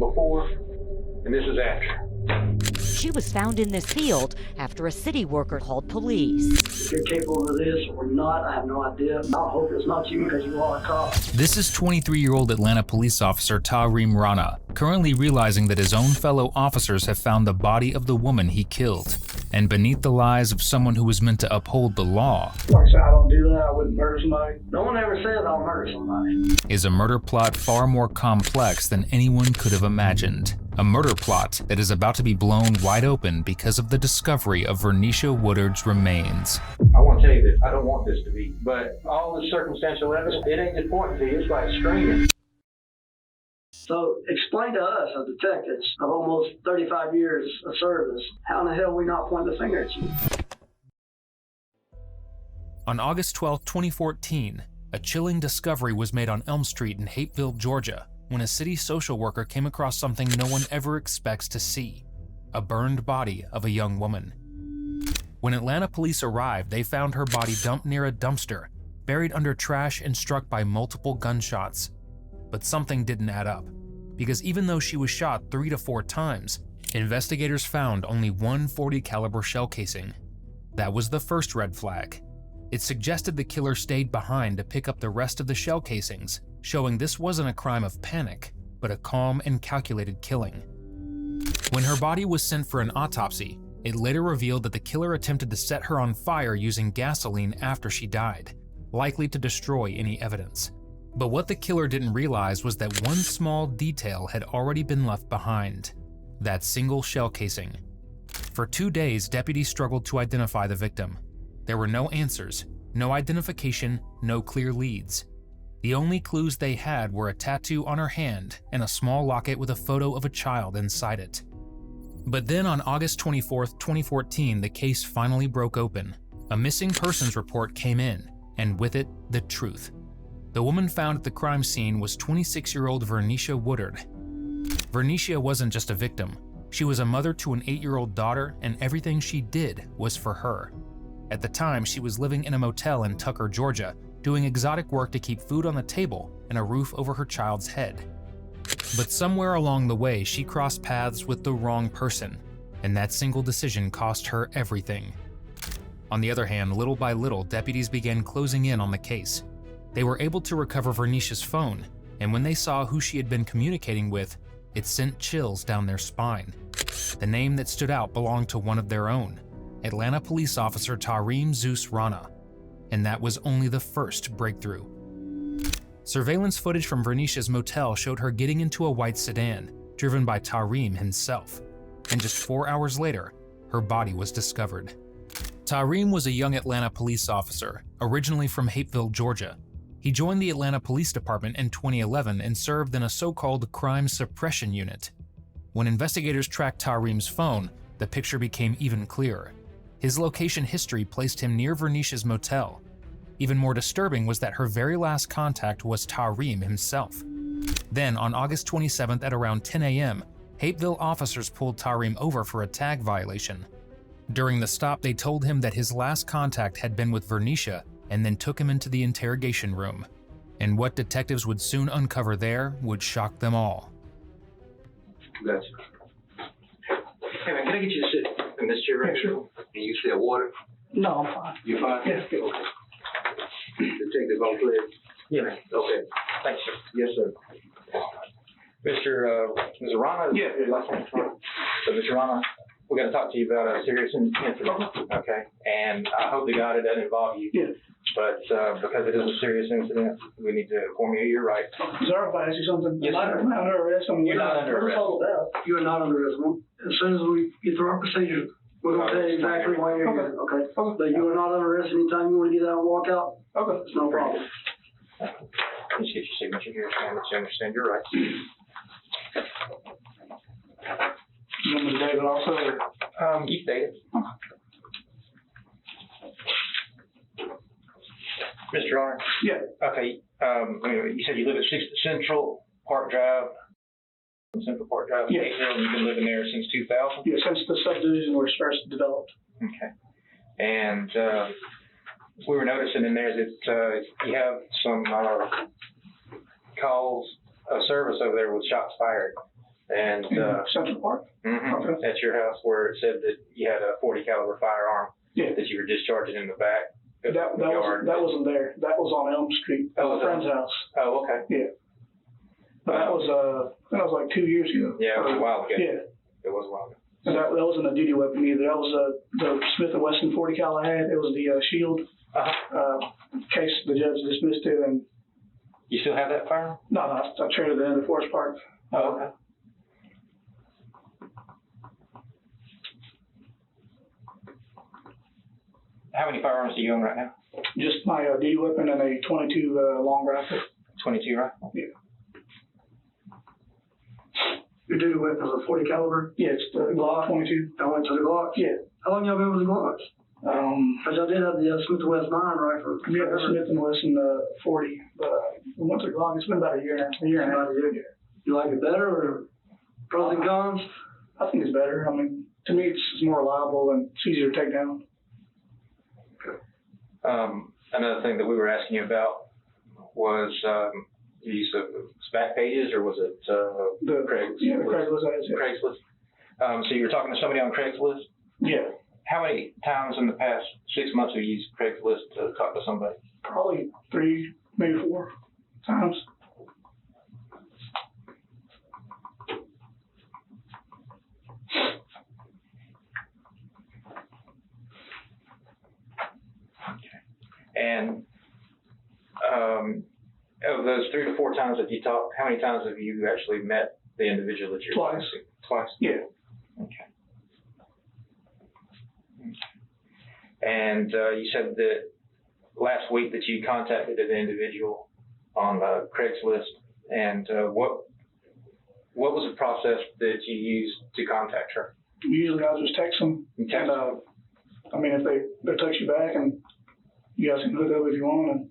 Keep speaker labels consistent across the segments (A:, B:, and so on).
A: before, and this is after.
B: She was found in this field after a city worker called police.
C: If you're capable of this or not, I have no idea. I hope it's not you because you are a cop.
D: This is 23-year-old Atlanta police officer Tareem Rana, currently realizing that his own fellow officers have found the body of the woman he killed. And beneath the lies of someone who was meant to uphold the law,
C: Like I said, I don't do that. I wouldn't murder somebody. No one ever said I'll murder somebody.
D: is a murder plot far more complex than anyone could have imagined. A murder plot that is about to be blown wide open because of the discovery of Vernicia Woodard's remains.
A: I want to tell you this, I don't want this to be, but all the circumstantial evidence, it ain't just pointing to you, it's like screaming.
C: So explain to us as detectives of almost 35 years of service, how in the hell we not point the finger at you?
D: On August 12, 2014, a chilling discovery was made on Elm Street in Hapeville, Georgia, when a city social worker came across something no one ever expects to see: a burned body of a young woman. When Atlanta police arrived, they found her body dumped near a dumpster, buried under trash and struck by multiple gunshots. But something didn't add up, because even though she was shot 3 to 4 times, investigators found only one .40 caliber shell casing. That was the first red flag. It suggested the killer stayed behind to pick up the rest of the shell casings, showing this wasn't a crime of panic, but a calm and calculated killing. When her body was sent for an autopsy, it later revealed that the killer attempted to set her on fire using gasoline after she died, likely to destroy any evidence. But what the killer didn't realize was that one small detail had already been left behind: that single shell casing. For 2 days, deputies struggled to identify the victim. There were no answers, no identification, no clear leads. The only clues they had were a tattoo on her hand and a small locket with a photo of a child inside it. But then on August 24, 2014, the case finally broke open. A missing persons report came in, and with it, the truth. The woman found at the crime scene was 26-year-old Vernicia Woodard. Vernicia wasn't just a victim. She was a mother to an 8-year-old daughter, and everything she did was for her. At the time, she was living in a motel in Tucker, Georgia, doing exotic work to keep food on the table and a roof over her child's head. But somewhere along the way, she crossed paths with the wrong person, and that single decision cost her everything. On the other hand, little by little, deputies began closing in on the case. They were able to recover Vernicia's phone, and when they saw who she had been communicating with, it sent chills down their spine. The name that stood out belonged to one of their own, Atlanta police officer Tareem Zeus Rana. And that was only the first breakthrough. Surveillance footage from Vernicia's motel showed her getting into a white sedan, driven by Tareem himself. And just 4 hours later, her body was discovered. Tareem was a young Atlanta police officer, originally from Hapeville, Georgia. He joined the Atlanta Police Department in 2011 and served in a so-called crime suppression unit. When investigators tracked Tareem's phone, the picture became even clearer. His location history placed him near Vernicia's motel. Even more disturbing was that her very last contact was Tareem himself. Then, on August 27th at around 10 a.m., Hapeville officers pulled Tareem over for a tag violation. During the stop, they told him that his last contact had been with Vernicia and then took him into the interrogation room. And what detectives would soon uncover there would shock them all.
A: Gotcha. Hey man, can I get you to sit in this chair right here? And you still water?
C: No, I'm fine.
A: You fine?
C: Yes, good.
A: Okay. Detective Von Clear? Yeah. Okay. Thanks, sir. Yes, sir. Mr. Rana? Yeah. So, Mr. Rana, we got to talk to you about a serious incident. Okay. And I hope to God it doesn't involve you.
C: Yes.
A: But because it is a serious incident, we need to inform you you're right.
C: Sir, if I ask you something,
A: Yes, sir.
C: I'm not under arrest.
A: You're not under arrest.
C: You are not under arrest. As soon as we get through our procedure, we're going to tell you exactly why you're here. Okay. But you are not under arrest anytime you want to get out and walk out. Okay. It's no problem.
A: Let's get your signature here, so that you understand your rights.
C: You want me to David also?
A: You stated. Mr. Arner?
C: Yeah.
A: Okay. You said you live at 6 Central Park Drive. Central Park Drive.
C: Yes.
A: And you've been living there since 2000?
C: Yeah, since the subdivision was first developed.
A: Okay. And we were noticing in there that you have some calls of service over there with shots fired. And,
C: Central Park?
A: okay. At your house where it said that you had a .40 caliber firearm
C: Yeah.
A: that you were discharging in the back of
C: That
A: the yard.
C: wasn't there. That was on Elm Street, at
A: Oh,
C: my friend's house.
A: Oh, okay.
C: Yeah. But that was like 2 years ago.
A: Yeah, it was a while ago.
C: Yeah.
A: It was a while ago.
C: And that wasn't a duty weapon either. That was the Smith & Wesson .40 cal I had. It was the Shield. Case the judge dismissed it, and
A: You still have that firearm?
C: no, I traded it in the Forest Park.
A: Oh, okay. How many firearms do you own right now?
C: Just my duty weapon and a .22 long rifle.
A: 22 rifle?
C: Yeah.
E: Your duty weapon is a .40 caliber?
C: Yeah, it's the Glock 22.
E: I went to the Glocks?
C: Yeah.
E: How long y'all been with the Glocks? Because y'all did have the Smith & Wesson 9 rifle.
C: Yeah, the Smith & Wesson 40, but we went to the Glock. It's been about a year and a half.
E: About a year. You like it better, or pros and cons?
C: I think it's better. I mean, to me, it's more reliable and it's easier to take down.
A: Another thing that we were asking you about was the use of SPAC pages, or was it Craigslist?
C: Yeah, the Craigslist ads. Yeah.
A: Craigslist. So you were talking to somebody on Craigslist?
C: Yeah.
A: How many times in the past 6 months have you used Craigslist to talk to somebody?
C: Probably 3, maybe 4 times.
A: And of those 3 to 4 times that you talked, how many times have you actually met the individual that you're
C: Twice.
A: talking to? Twice?
C: Yeah.
A: Okay. And you said that last week that you contacted an individual on Craigslist, and what was the process that you used to contact her?
C: Usually I just text them.
A: You text
C: And, I mean, if they text you back, and you guys can hook up if you want. And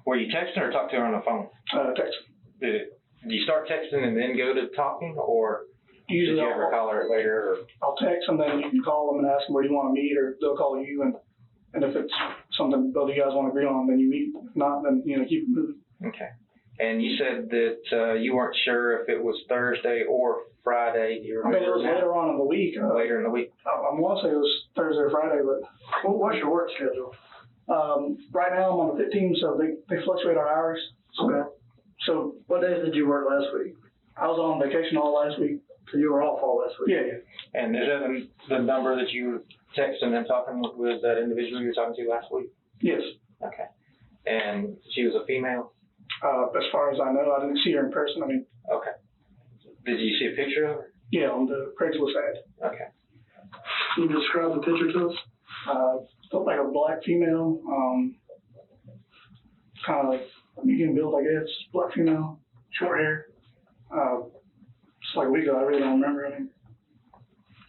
A: Were you texting or talk to her on the phone?
C: text.
A: Did you start texting and then go to talking, or
C: Usually
A: did you ever call her later? Or?
C: I'll text them, then you can call them and ask them where you want to meet, or they'll call you, and if it's something both of you guys want to agree on, then you meet. If not, then keep it moving.
A: Okay. And you said that you weren't sure if it was Thursday or Friday. Do you
C: I mean,
A: remember?
C: it was later on in the week.
A: Later in the week.
C: I want to say it was Thursday or Friday, but
E: What's your work schedule?
C: right now I'm on the 15, so they fluctuate our hours.
E: Okay.
C: So
E: What days did you work last week?
C: I was on vacation all last week.
E: So you were off all last week?
C: Yeah.
A: And is that the number that you were texting and talking with that individual you were talking to last week?
C: Yes.
A: Okay. And she was a female?
C: As far as I know, I didn't see her in person. I mean,
A: Okay. Did you see a picture of her?
C: yeah, on the Craigslist ad.
A: Okay.
E: Can you describe the picture to us?
C: Looked like a black female, kind of medium build, I guess. Black female, short hair. It's like a week ago. I really don't remember. I mean,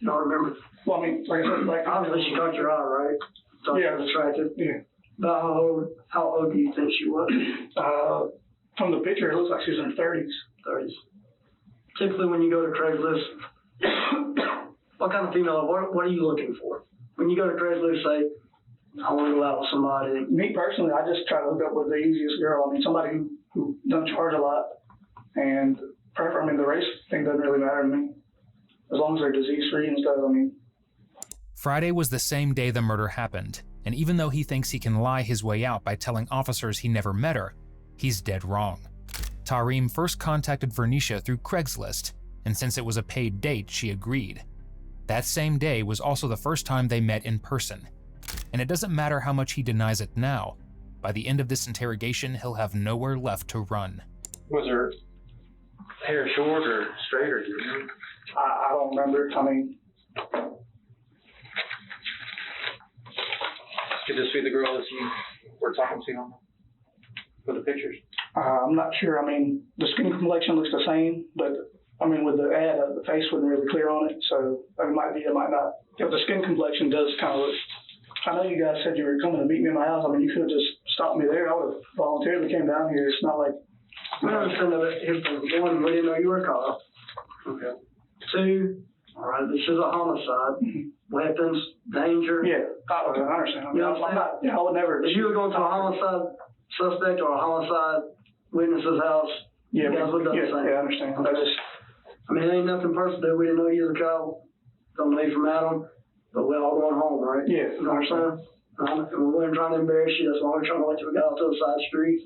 E: You don't remember?
C: well, I mean, like I said, like
E: Obviously, she caught your eye, right? Thought
C: Yeah.
E: she was attractive.
C: yeah.
E: About how old do you think she was?
C: From the picture, it looks like she's in her 30s.
E: 30s. Typically, when you go to Craigslist, what kind of female, what are you looking for? When you go to Craigslist, say, I want to go out with somebody.
C: Me personally, I just try to hook up with the easiest girl. I mean, somebody who doesn't charge a lot, and I mean, the race thing doesn't really matter to me, as long as they're disease free and stuff. I mean.
D: Friday was the same day the murder happened, and even though he thinks he can lie his way out by telling officers he never met her, he's dead wrong. Tareem first contacted Vernicia through Craigslist, and since it was a paid date, she agreed. That same day was also the first time they met in person. And it doesn't matter how much he denies it now, by the end of this interrogation, he'll have nowhere left to run.
A: Was her hair short or straight, or do you remember?
C: I don't remember. I mean,
A: Could this be the girl that you were talking to on for the pictures?
C: I'm not sure. I mean, the skin complexion looks the same, but I mean, with the ad, the face wasn't really clear on it, so it might be, it might not. But the skin complexion does kind of look. I know you guys said you were coming to meet me in my house. I mean, you could have just stopped me there. I would have voluntarily came down here. It's not like.
E: We understand that here's the one, we didn't know you were a cop. Okay. 2, all right, this is a homicide. Weapons, danger.
C: Yeah, I understand. I mean,
E: You
C: I'm not. Yeah, I would never.
E: If you were going to a homicide suspect or a homicide witness's house,
C: Yeah,
E: You guys would have done the same.
C: yeah, I understand. I just,
E: I mean, it ain't nothing personal. We didn't know you was a child. Don't know you from Adam, but we're all going home, right?
C: yeah,
E: You know what I'm saying? And we weren't trying to embarrass you. That's why we're trying to let you get out to the side street.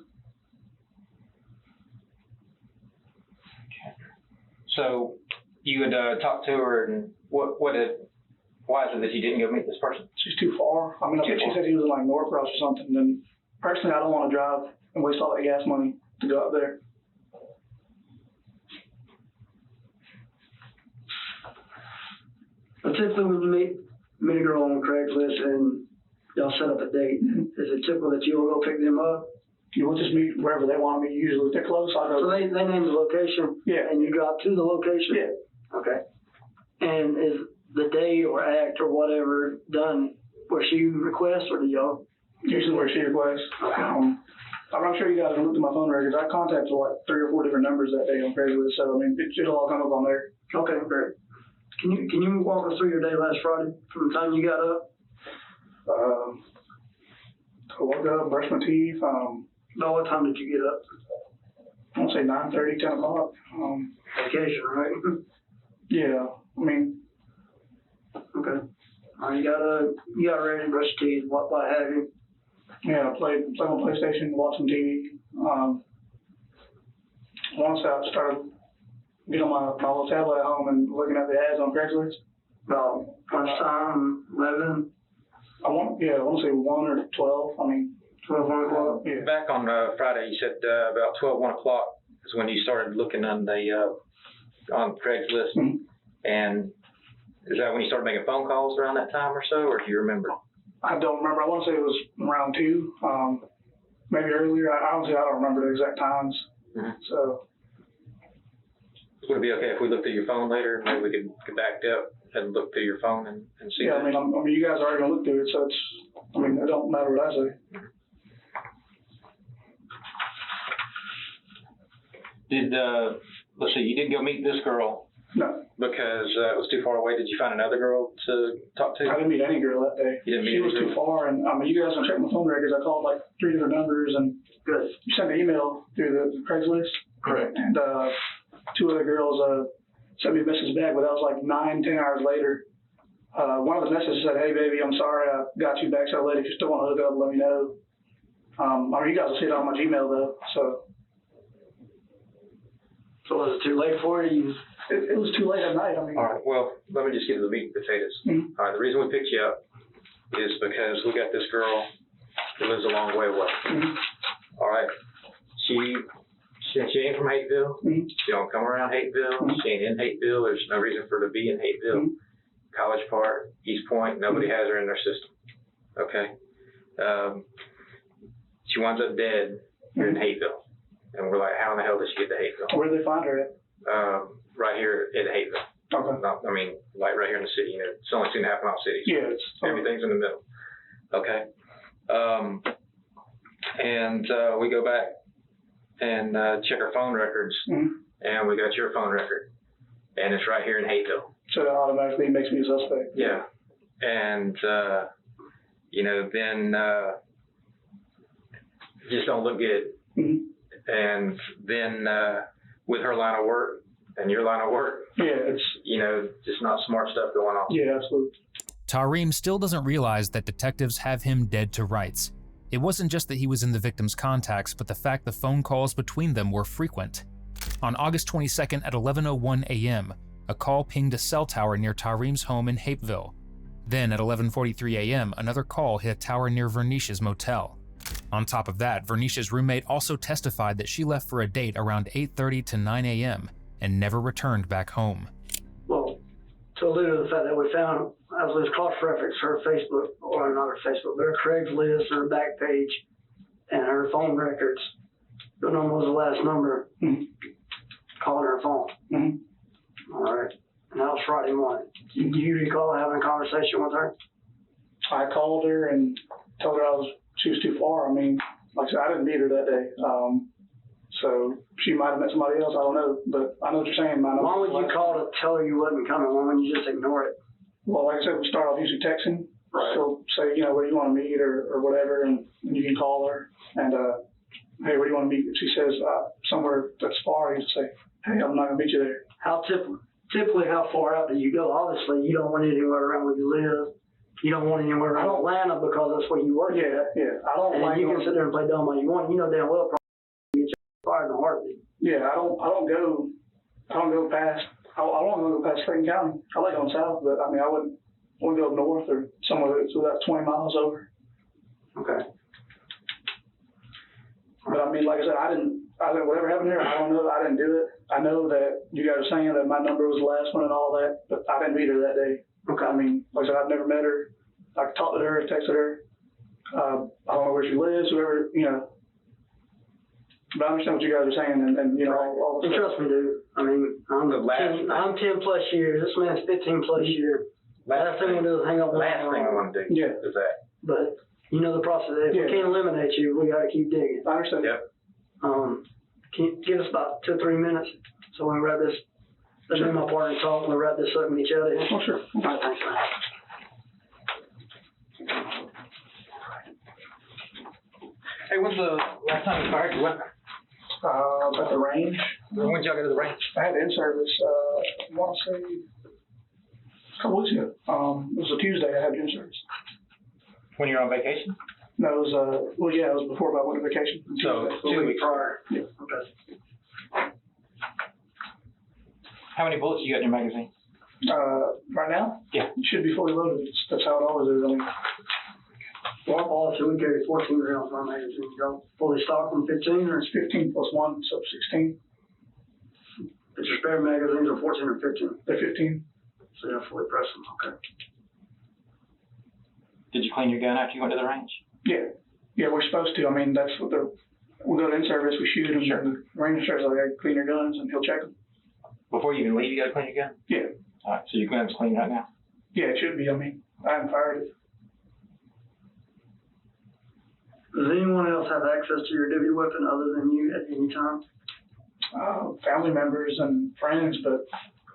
A: So you had talked to her, and why is it that you didn't go meet this person?
C: she's too far. I mean, I think she said he was in like Norcross or something. And personally, I don't want to drive and waste all that gas money to go up there.
E: But typically when you meet a girl on Craigslist and y'all set up a date, is it typical that you'll go pick them up?
C: You will just meet wherever they want me. Usually, if they're close, I'll
E: So
C: go.
E: they name the location,
C: Yeah.
E: and you drive to the location?
C: Yeah.
E: Okay. And is the date or act or whatever done where she requests, or do y'all?
C: Usually where she requests.
E: Okay.
C: I'm sure you guys have looked at my phone records. I contacted like 3 or 4 different numbers that day on Craigslist, so I mean, it'll all come up on there.
E: Okay, great. Can you walk us through your day last Friday from the time you got up?
C: I woke up, brushed my teeth.
E: About what time did you get up?
C: I want to say 9:30, 10 o'clock.
E: Vacation, right?
C: Yeah, I mean,
E: Okay. You got ready, brushed your teeth, what have you?
C: yeah, played on PlayStation, watched some TV. Once I started getting on my little tablet at home and looking at the ads on Craigslist.
E: About lunchtime, 11,
C: I want to say 1 or 12. I mean,
E: 12, 1 o'clock.
C: yeah.
A: Back on Friday, you said about 12, 1 o'clock is when you started looking on Craigslist.
C: Mm-hmm.
A: And is that when you started making phone calls around that time or so, or do you remember?
C: I don't remember. I want to say it was around 2, maybe earlier. I don't remember the exact times.
A: Mm-hmm.
C: So.
A: Would it be okay if we looked at your phone later? Maybe we could get back up and look through your phone and see
C: Yeah,
A: that?
C: I mean, you guys are already gonna look through it, so it don't matter what I say.
A: Let's see, you didn't go meet this girl
C: No,
A: because it was too far away. Did you find another girl to talk to?
C: I didn't meet any girl that day.
A: You didn't meet
C: She
A: any
C: was too
A: girl?
C: far, and you guys don't check my phone records. I called like 3 different numbers, and you sent an email through the Craigslist.
A: Correct.
C: And 2 other girls sent me a message back, but that was like 9, 10 hours later. One of the messages said, "Hey baby, I'm sorry I got you back so late. If you still want to hook up, let me know." You guys will see it on my Gmail though.
E: So was it too late for you?
C: It was too late at night. I mean.
A: All right, well, let me just get to the meat and potatoes.
C: Mhm.
A: All right, the reason we picked you up is because we got this girl who lives a long way away.
C: Mhm.
A: All right, she ain't from Hateville.
C: Mhm.
A: She don't come around Hateville.
C: Mhm.
A: She ain't in Hateville. There's no reason for her to be in Hateville.
C: Mhm.
A: College Park, East Point, nobody has her in their system. Okay. She winds up dead here in Hateville. And we're like, how in the hell did she get to Hateville?
C: Where did they find her at?
A: Right here in Hateville.
C: Okay.
A: I mean, like right here in the city. You know, it's only 2.5 mile cities.
C: Yeah, it's
A: Everything's in the middle. Okay. We go back and check our phone records,
C: Mhm.
A: and we got your phone record, and it's right here in Hateville.
C: So that automatically makes me a suspect.
A: Yeah. And, then just don't look good.
C: Mhm.
A: And then with her line of work and your line of work,
C: Yeah, it's
A: just not smart stuff going on.
C: yeah, absolutely.
D: Tareem still doesn't realize that detectives have him dead to rights. It wasn't just that he was in the victim's contacts, but the fact the phone calls between them were frequent. On August 22nd at 11:01 a.m., a call pinged a cell tower near Tareem's home in Hapeville. Then at 11:43 a.m., another call hit a tower near Vernicia's motel. On top of that, Vernicia's roommate also testified that she left for a date around 8:30 to 9 a.m. and never returned back home.
E: Well, to allude to the fact that we found, as was cross-reference, her Facebook, or not her Facebook, but her Craigslist, her back page, and her phone records. What number was the last number?
C: Mm-hmm.
E: Calling her phone.
C: Mm-hmm.
E: All right. And that was Friday morning. Do you recall having a conversation with her?
C: I called her and told her she was too far. I mean, like I said, I didn't meet her that day. So she might have met somebody else. I don't know, but I know what you're saying.
E: Why would you call to tell her you wasn't coming? Why wouldn't you just ignore it?
C: Well, like I said, we start off usually texting.
E: Right.
C: So say, where do you want to meet or whatever, and you can call her and, hey, where do you want to meet? If she says somewhere that's far, you just say, hey, I'm not gonna meet you there.
E: How typically how far out do you go? Obviously, you don't want anywhere around where you live. You don't want anywhere around Atlanta because that's where you work at.
C: Yeah. I don't
E: and
C: like
E: you
C: going,
E: can sit there and play dumb all you want. You know damn well probably get you fired in a heartbeat.
C: yeah, I don't go past, I don't want to go past Clayton County. I like going south, but I mean, I wouldn't want to go up north or somewhere that's about 20 miles over.
E: Okay.
C: But I mean, like I said, whatever happened here, I don't know. I didn't do it. I know that you guys are saying that my number was the last one and all that, but I didn't meet her that day.
E: Okay.
C: I mean, like I said, I've never met her. I talked to her, texted her. I don't know where she lives, whoever, you know. But I understand what you guys are saying, and you know, all the
E: And
C: stuff.
E: trust me, dude. I mean, I'm 10 plus years. This man's 15 plus years. Last thing we do is hang up.
A: Last thing I want to do is that.
E: But you know the process. If we can't eliminate you, we got to keep digging.
C: I understand.
A: Yep.
E: Can you give us about 2 or 3 minutes so we can wrap this? Let me and my partner talk and we'll wrap this up and get you out of here.
C: Oh, sure.
E: All right, thanks, man.
A: Hey, when's the last time you fired your weapon?
C: At the range.
A: When did y'all go to the range?
C: I had in service, I want to say, a couple weeks ago. It was a Tuesday I had in service.
A: When you're on vacation?
C: No, it was, it was before I went on vacation.
A: So, 2 weeks prior.
C: Yeah.
E: Okay.
A: How many bullets you got in your magazine?
C: Right now?
A: Yeah.
C: It should be fully loaded. That's how it always is. I mean,
E: Our policy, we carry 14 rounds in our magazine. You go fully stocked on 15 or
C: it's 15 plus 1, so 16.
E: it's your spare magazines are 14 or 15?
C: They're 15.
E: So you're fully pressed them. Okay.
A: Did you clean your gun after you went to the range?
C: Yeah. Yeah, we're supposed to. I mean, that's what we go to in-service, we shoot them.
A: Sure.
C: And the ranger says, like, hey, clean your guns, and he'll check them.
A: Before you even leave, you got to clean your gun?
C: Yeah.
A: All right, so your gun's clean right now?
C: Yeah, it should be. I mean, I haven't fired it.
E: Does anyone else have access to your W weapon other than you at any time?
C: Family members and friends, but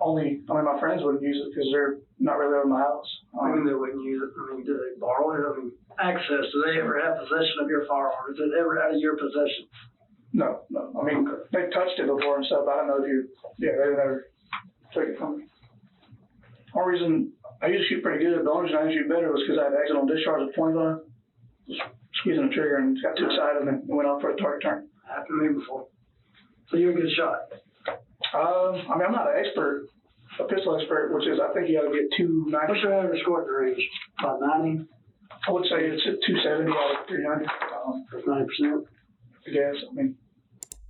C: my friends wouldn't use it because they're not really over my house.
E: I mean, they wouldn't use it. I mean, do they borrow it? I mean, access. Do they ever have possession of your firearm? Is it ever out of your possession?
C: No. I mean, they touched it before and stuff. I don't know if they never took it from me. Only reason I used to shoot pretty good, the only reason I didn't shoot better was because I had accidental discharge of 20 gun. Just squeezing the trigger and got too excited and then went off for a target turn.
E: Happened to me before. So you're a good shot.
C: I mean, I'm not an expert, a pistol expert, which is, I think you got to get 290.
E: What's your average score at the range? About 90?
C: I would say it's at 270 out of 390.
E: That's 90%.
C: I guess. I mean,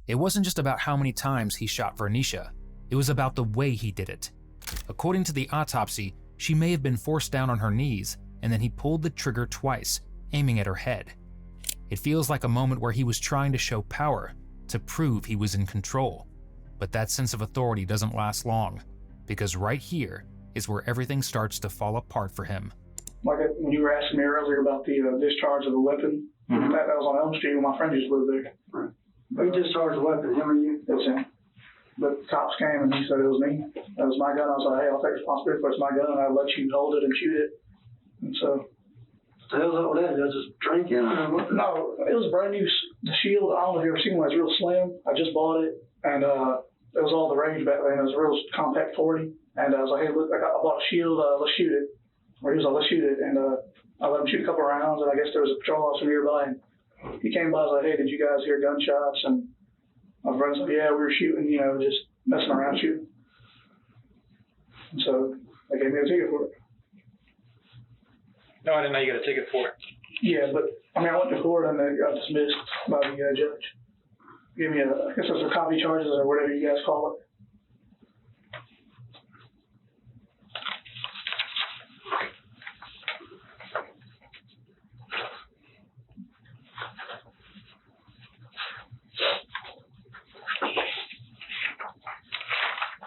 D: It wasn't just about how many times he shot Vernisha, it was about the way he did it. According to the autopsy, she may have been forced down on her knees, and then he pulled the trigger twice, aiming at her head. It feels like a moment where he was trying to show power, to prove he was in control. But that sense of authority doesn't last long, because right here is where everything starts to fall apart for him.
C: like when you were asking me earlier about the discharge of the weapon, that was on Elm Street when my friend used to live there.
E: Right. Who discharged the weapon, him or you?
C: It was him. But cops came and he said it was me. That was my gun. I was like, hey, I'll take responsibility for it. It's my gun. I'll let you hold it and shoot it. And so.
E: The hell's up with that? You're just drinking?
C: No, it was brand new. The shield, I don't know if you've ever seen one. It's real slim. I just bought it. And it was all the rage back then. It was a real compact 40. And I was like, hey, look, I bought a shield. Let's shoot it. Or he was like, let's shoot it. And I let him shoot a couple of rounds. And I guess there was a patrol officer nearby. And he came by and was like, hey, did you guys hear gunshots? And my friends like, yeah, we were shooting, just messing around shooting. And so they gave me a ticket for it.
A: No, I didn't know you got a ticket for it.
C: Yeah, but I went to court and they got dismissed by the judge. Give me I guess those are copy charges or whatever you guys call it.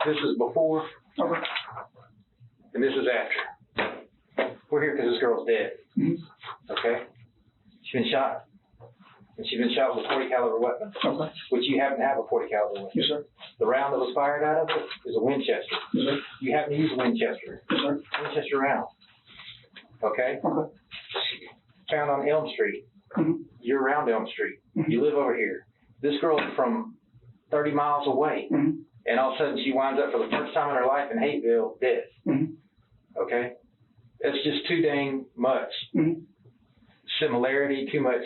A: This is before,
C: Okay.
A: and this is after. We're here because this girl's dead.
C: Mm-hmm.
A: Okay? She's been shot. And she's been shot with a .40 caliber weapon,
C: Okay.
A: which you happen to have a .40 caliber weapon.
C: Yes, sir.
A: The round that was fired out of it is a Winchester.
C: Yes, sir.
A: You happen to use a Winchester.
C: Yes, sir.
A: Winchester round. Okay?
C: Okay.
A: Found on Elm Street.
C: Mm-hmm.
A: You're around Elm Street.
C: Mhm.
A: You live over here. This girl is from 30 miles away.
C: Mm-hmm.
A: And all of a sudden she winds up for the first time in her life in Hateville dead.
C: Mm-hmm.
A: Okay? That's just too dang much
C: Mm-hmm.
A: similarity, too much,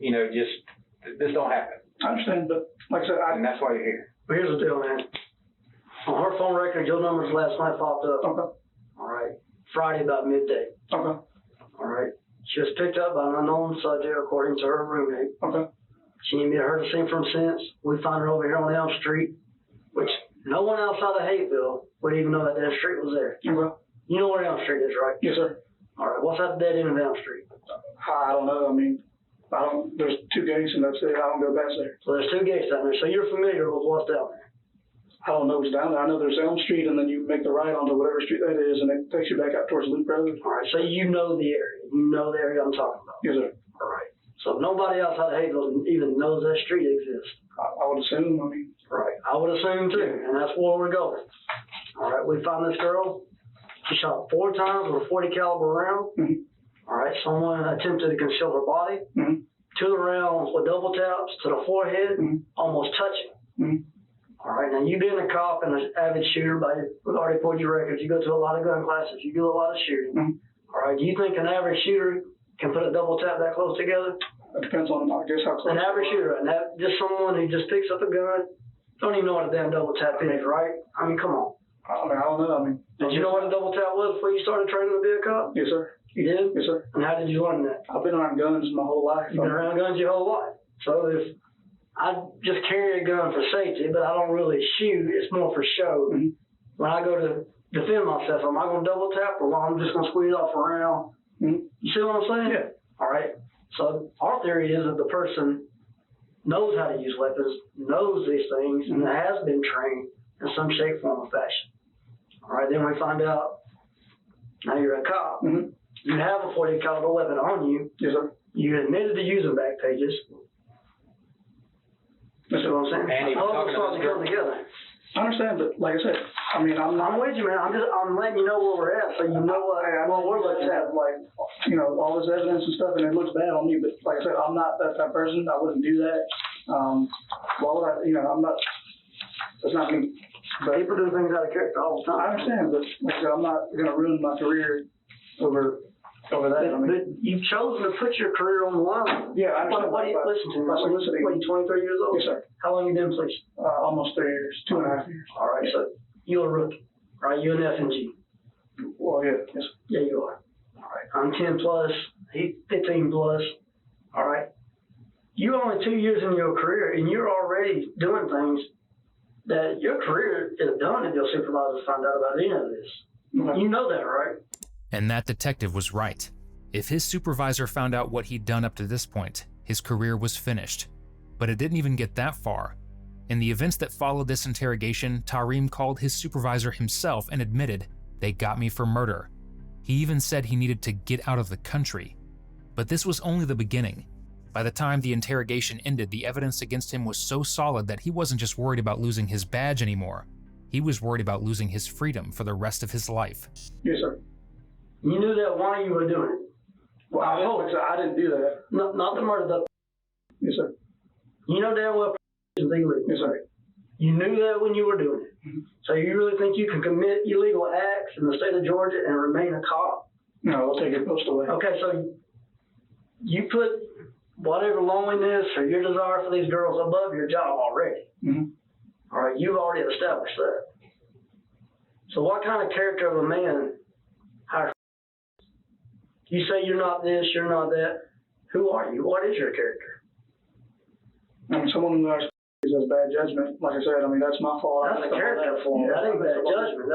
A: just, this don't happen.
C: I understand, but like I said,
A: And that's why you're here.
E: But here's the deal, man. On her phone record, your numbers last night popped up.
C: Okay.
E: All right. Friday about midday.
C: Okay.
E: All right. She was picked up by an unknown subject, according to her roommate.
C: Okay.
E: She ain't been heard or seen from since. We found her over here on Elm Street, which no one outside of Hateville would even know that that street was there.
C: Okay.
E: You know where Elm Street is, right?
C: Yes, sir.
E: All right. What's that dead end of Elm Street?
C: I don't know. I mean, there's 2 gates and that's it. I don't go past there.
E: So there's 2 gates down there. So you're familiar with what's down there.
C: I don't know what's down there. I know there's Elm Street, and then you make the right onto whatever street that is, and it takes you back out towards Loop Road.
E: All right. So you know the area. You know the area I'm talking about.
C: Yes, sir.
E: All right. So nobody outside of Hateville even knows that street exists.
C: I would assume. I mean,
E: Right. I would assume too, and that's where we're going. All right. We found this girl. She shot 4 times with a .40 caliber round.
C: Mm-hmm.
E: All right. Someone attempted to conceal her body.
C: Mm-hmm.
E: 2 of the rounds with double taps to the forehead,
C: Mm-hmm.
E: almost touching.
C: Mm-hmm.
E: All right. Now, you being a cop and an avid shooter, we've already pulled your records. You go to a lot of gun classes. You do a lot of shooting.
C: Mm-hmm.
E: All right. Do you think an average shooter can put a double tap that close together?
C: It depends on, I guess, how close.
E: An average shooter, and that just someone who just picks up a gun, don't even know what a damn double tap is, right? I mean, come on.
C: I mean, I don't know. I mean,
E: Did you know what a double tap was before you started training to be a cop?
C: yes, sir.
E: You did?
C: Yes, sir.
E: And how did you learn that?
C: I've been around guns my whole life.
E: You've been around guns your whole life. So if I just carry a gun for safety, but I don't really shoot, it's more for show.
C: Mm-hmm.
E: When I go to defend myself, am I going to double tap or am I just going to squeeze off a round?
C: Mm-hmm.
E: You see what I'm saying?
C: Yeah.
E: All right. So our theory is that the person knows how to use weapons, knows these things, and has been trained in some shape, form, or fashion. All right. Then we find out now you're a cop.
C: Mm-hmm.
E: You have a .40 caliber weapon on you.
C: Yes, sir.
E: You admitted to using back pages. You see what I'm saying?
A: And he was
E: All
A: talking
E: those
A: to
E: things
A: this girl.
E: come together.
C: I understand, but like I said, I mean, I'm
E: with you, man. I'm letting you know where we're at, so you know what we're looking at.
C: like, all this evidence and stuff, and it looks bad on me. But like I said, I'm not that type of person. I wouldn't do that. Why would I? I'm not. That's not me. But
E: People do things out of character all the time.
C: I understand, but like I said, I'm not going to ruin my career over that. I mean,
E: But you've chosen to put your career on the line.
C: yeah, I understand.
E: What do you listen to?
C: By soliciting.
E: What, you 23 years old?
C: Yes, sir.
E: How long you been in police?
C: Almost 3 years, 2.5 years.
E: All right, so you're a rookie, right? You're an F&G.
C: Well, yeah, yes.
E: Yeah, you are. All right. I'm 10 plus. He's 15 plus. All right. You're only 2 years in your career, and you're already doing things that your career is done if your supervisors find out about any of this.
C: Okay.
E: You know that, right?
D: And that detective was right. If his supervisor found out what he'd done up to this point, his career was finished. But it didn't even get that far. In the events that followed this interrogation, Tareem called his supervisor himself and admitted, "They got me for murder." He even said he needed to get out of the country. But this was only the beginning. By the time the interrogation ended, the evidence against him was so solid that he wasn't just worried about losing his badge anymore. He was worried about losing his freedom for the rest of his life.
C: Yes, sir.
E: You knew that while you were doing it.
C: Well, I didn't do that.
E: Not the murder, the
C: Yes, sir.
E: You know damn well is illegal.
C: Yes, sir.
E: You knew that when you were doing it.
C: Mm-hmm.
E: So you really think you can commit illegal acts in the state of Georgia and remain a cop?
C: No, I'll take your post away.
E: Okay, so you put whatever loneliness or your desire for these girls above your job already.
C: Mm-hmm.
E: All right, you've already established that. So what kind of character of a man hires? You say you're not this, you're not that. Who are you? What is your character?
C: I mean, someone who has bad judgment, like I said, I mean, that's my fault.
E: That's a character flaw. That ain't bad judgment.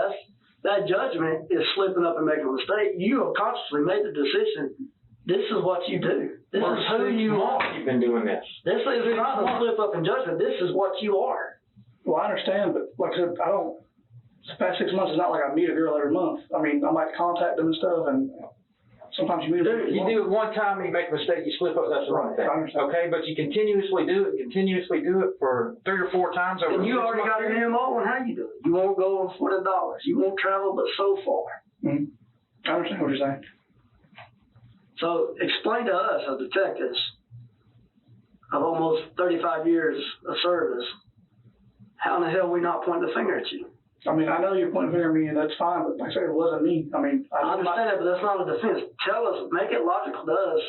E: That judgment is slipping up and making a mistake. You have consciously made the decision. This is what you do. This is who you are.
A: You've been doing this.
E: This is not a slip up in judgment. This is what you are.
C: Well, I understand, but like I said, the past 6 months is not like I meet a girl every month. I mean, I might contact them and stuff, and sometimes you meet them.
A: You do it one time and you make a mistake, you slip up, that's the wrong thing.
C: I understand.
A: Okay, but you continuously do it for 3 or 4 times over.
E: And you already got an MO on how you do it. You won't go for the dollars. You won't travel but so far.
C: Mm-hmm. I understand what you're saying.
E: So explain to us as detectives of almost 35 years of service how in the hell are we not pointing the finger at you?
C: I mean, I know you're pointing the finger at me, and that's fine, but like I said, it wasn't me. I mean,
E: I understand that, but that's not a defense. Tell us, make it logical to us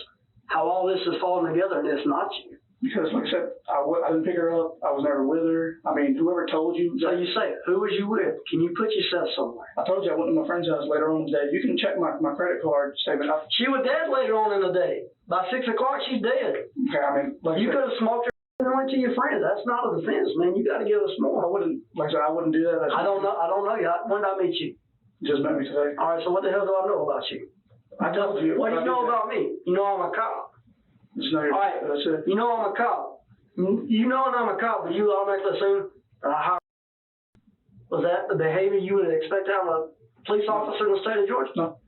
E: how all this is falling together and it's not you.
C: Because, like I said, I didn't pick her up. I was never with her. I mean, whoever told you.
E: So you say, who was you with? Can you put yourself somewhere?
C: I told you I went to my friend's house later on today. You can check my credit card statement.
E: She was dead later on in the day. By 6 o'clock, she's dead.
C: Okay, I mean, like
E: You
C: I said,
E: could have smoked her and went to your friend. That's not a defense, man. You got to give us
C: I
E: more.
C: wouldn't, like I said, I wouldn't do that.
E: I don't know you. When did I meet you?
C: You just met me today.
E: All right, so what the hell do I know about you?
C: I told you.
E: What do you know about me? You know I'm a cop.
C: Just know
E: All right,
C: that's it.
E: you know I'm a cop. You know I'm a cop, but you automatically assume that I hired. Was that the behavior you would expect out of a police officer in the state of Georgia?
C: No.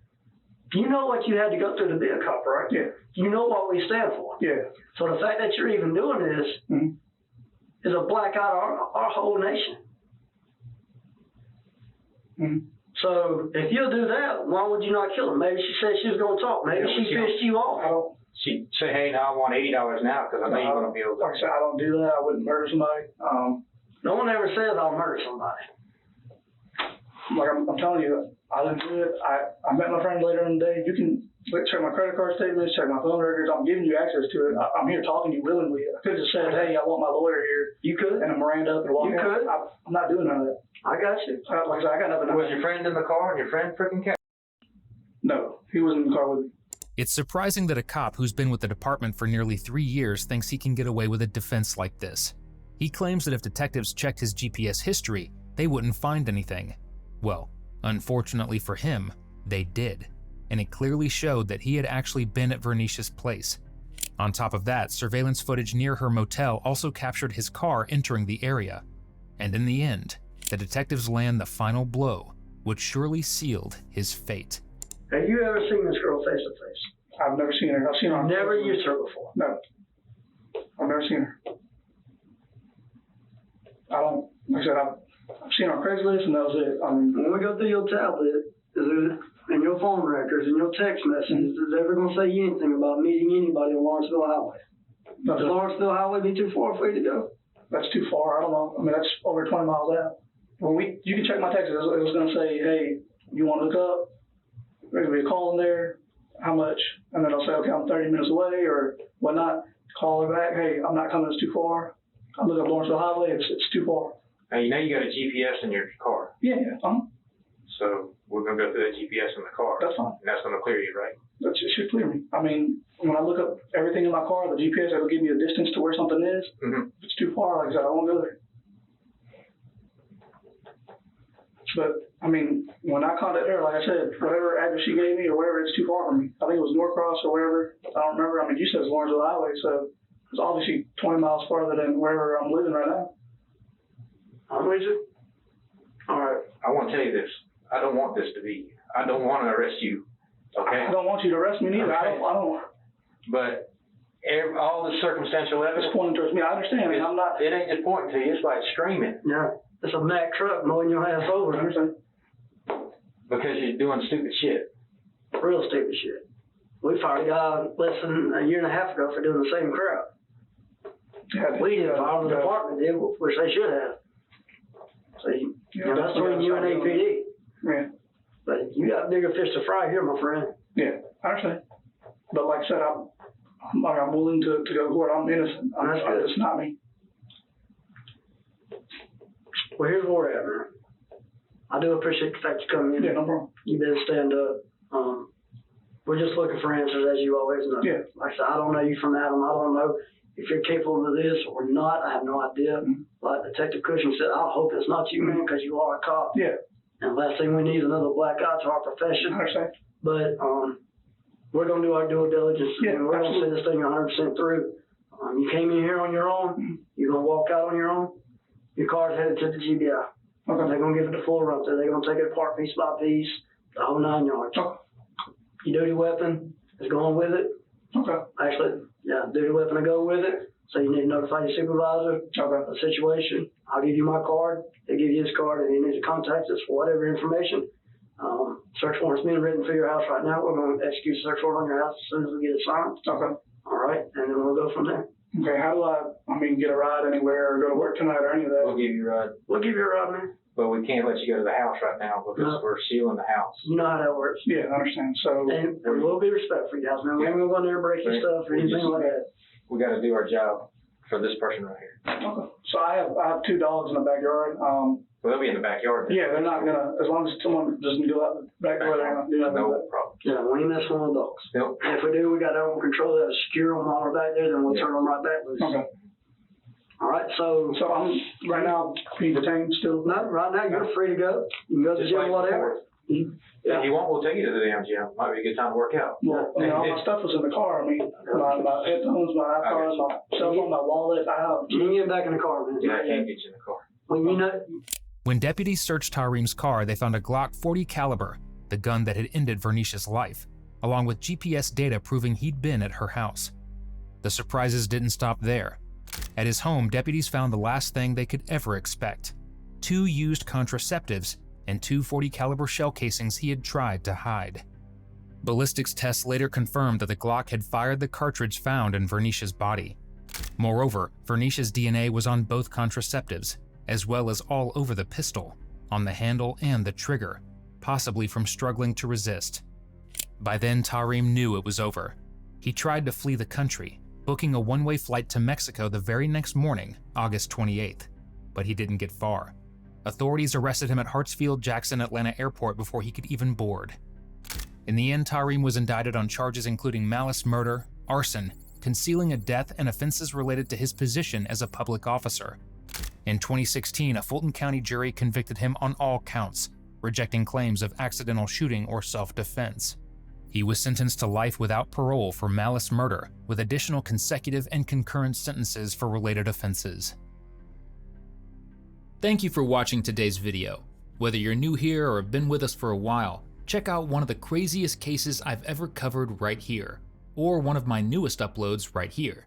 E: You know what you had to go through to be a cop, right?
C: Yeah.
E: You know what we stand for.
C: Yeah.
E: So the fact that you're even doing this is a black eye to our whole nation. So if you'll do that, why would you not kill her? Maybe she said she was going to talk. Maybe she pissed you off.
A: She said, hey, now I want $80 now because I know you're going to be able to.
C: Like I said, I don't do that. I wouldn't murder somebody.
E: No one ever says I'll murder somebody.
C: Like I'm telling you, I didn't do it. I met my friend later in the day. You can check my credit card statements, check my phone records. I'm giving you access to it. I'm here talking to you willingly. I could have just said, hey, I want my lawyer here.
E: You could.
C: And a Miranda up and walk
E: You
C: out.
E: could.
C: I'm not doing none of that.
E: I got you.
C: Like I said, I got nothing.
A: Was your friend in the car and your friend freaking kept?
C: No, he wasn't in the car with me.
D: It's surprising that a cop who's been with the department for nearly 3 years thinks he can get away with a defense like this. He claims that if detectives checked his GPS history, they wouldn't find anything. Well, unfortunately for him, they did, and it clearly showed that he had actually been at Vernicia's place. On top of that, surveillance footage near her motel also captured his car entering the area. And in the end, the detectives land the final blow, which surely sealed his fate.
E: Have you ever seen this girl face to face?
C: I've never seen her. I've seen her.
E: Never used her before?
C: No. I've never seen her. I don't, like I said, I've seen her on Craigslist and that was it.
E: When we go through your tablet, and your phone records and your text messages, is it ever going to say anything about meeting anybody on Lawrenceville Highway? Does Lawrenceville Highway be too far for you to go?
C: That's too far. I don't know. I mean, that's over 20 miles out. You can check my text. It was going to say, hey, you want to hook up? There's going to be a call in there. How much? And then I'll say, okay, I'm 30 minutes away or whatnot. Call her back. Hey, I'm not coming. It's too far. I look up Lawrenceville Highway. It's too far.
A: Now, you know you got a GPS in your car.
C: Yeah.
A: So we're going to go through that GPS in the car.
C: That's fine.
A: And that's going to clear you, right?
C: That should clear me. I mean, when I look up everything in my car, the GPS, it'll give me a distance to where something is. If it's too far, like I said, I won't go there. But, I mean, when I contacted her, like I said, whatever address she gave me or wherever, it's too far from me. I think it was Norcross or wherever. I don't remember. I mean, you said it's Lawrenceville Highway, so it's obviously 20 miles farther than wherever I'm living right now.
E: I'm with you. All right.
A: I want to tell you this. I don't want this to be. I don't want to arrest you. Okay?
C: I don't want you to arrest me neither.
A: Okay.
C: I don't.
A: But all the circumstantial
C: It's
A: evidence.
C: pointing towards me. I understand. I'm not.
A: It ain't just pointing to you. It's like screaming.
E: Yeah. It's a Mack truck mowing your ass over.
C: I understand.
A: Because you're doing stupid shit.
E: Real stupid shit. We fired a guy less than a year and a half ago for doing the same crap.
C: Yeah,
E: We didn't file, the department did, which they should have. So, that's between you and APD.
C: Yeah.
E: But you got bigger fish to fry here, my friend.
C: Yeah, I understand. But like I said, I'm willing to go to court. I'm innocent. It's not me.
E: Well, here's where we're at, man. I do appreciate the fact you coming in.
C: Yeah, no problem.
E: You better stand up. We're just looking for answers, as you always know.
C: Yeah.
E: Like I said, I don't know you from Adam. I don't know if you're capable of this or not. I have no idea. Like Detective Cushing said, I hope it's not you, man, because you are a cop.
C: Yeah.
E: And last thing we need is another black eye to our profession.
C: I understand.
E: But we're going to do our due diligence.
C: Yeah,
E: and we're going to see this thing 100% through. You came in here on your own. You're going to walk out on your own. Your car's headed to the GBI.
C: Okay.
E: They're going to give it the full run through. They're going to take it apart piece by piece, the whole 9 yards.
C: Okay.
E: Your duty weapon is going with it.
C: Okay.
E: Actually, yeah, duty weapon to go with it. So you need to notify your supervisor of the situation. I'll give you my card. They give you his card, and you need to contact us for whatever information. Search warrant's being written for your house right now. We're going to execute a search warrant on your house as soon as we get it signed.
C: Okay.
E: All right, and then we'll go from there.
C: Okay, how do I mean, get a ride anywhere or go to work tonight or any of that?
A: We'll give you a ride,
E: We'll give you a ride, man.
A: but we can't let you go to the house right now because
E: No.
A: we're sealing the house.
E: You know how that works.
C: Yeah, I understand. So,
E: And we'll be respectful for you guys, man. We ain't gonna go in there and break your
A: Right.
E: stuff or
A: We
E: anything
A: just-
E: like that.
A: We got to do our job for this person right here.
C: okay. So I have 2 dogs in the backyard.
A: Well, they'll be in the backyard.
C: Yeah, they're not gonna, as long as someone doesn't go out the back door, they're not doing nothing.
A: No problem.
E: Yeah, we ain't messing with dogs.
A: Nope.
E: And if we do, we got that under control. That'll secure them while we're back there, then we'll
A: Yeah.
E: turn them right back loose.
C: Okay.
E: All right, so
C: So I'm right now being detained still.
E: no, right now you're free to go. You can go to
A: Just
E: jail,
A: like
E: whatever.
A: before. If you want, we'll take you to the damn gym. Might be a good time to work out.
C: Well, I mean, all my stuff was in the car. I mean, my headphones, my iPod, my cell phone, my wallet. I have.
E: You can get back in the car, man.
A: Yeah, I can't get you in the car.
E: Well, you know,
D: When deputies searched Tareem's car, they found a Glock 40 caliber, the gun that had ended Vernisha's life, along with GPS data proving he'd been at her house. The surprises didn't stop there. At his home, deputies found the last thing they could ever expect: 2 used contraceptives and 2 .40 caliber shell casings he had tried to hide. Ballistics tests later confirmed that the Glock had fired the cartridge found in Vernisha's body. Moreover, Vernisha's DNA was on both contraceptives, as well as all over the pistol, on the handle and the trigger, possibly from struggling to resist. By then, Tareem knew it was over. He tried to flee the country, booking a one-way flight to Mexico the very next morning, August 28th, but he didn't get far. Authorities arrested him at Hartsfield-Jackson Atlanta Airport before he could even board. In the end, Tareem was indicted on charges including malice murder, arson, concealing a death, and offenses related to his position as a public officer. In 2016, a Fulton County jury convicted him on all counts, rejecting claims of accidental shooting or self-defense. He was sentenced to life without parole for malice murder, with additional consecutive and concurrent sentences for related offenses. Thank you for watching today's video. Whether you're new here or have been with us for a while, check out one of the craziest cases I've ever covered right here, or one of my newest uploads right here.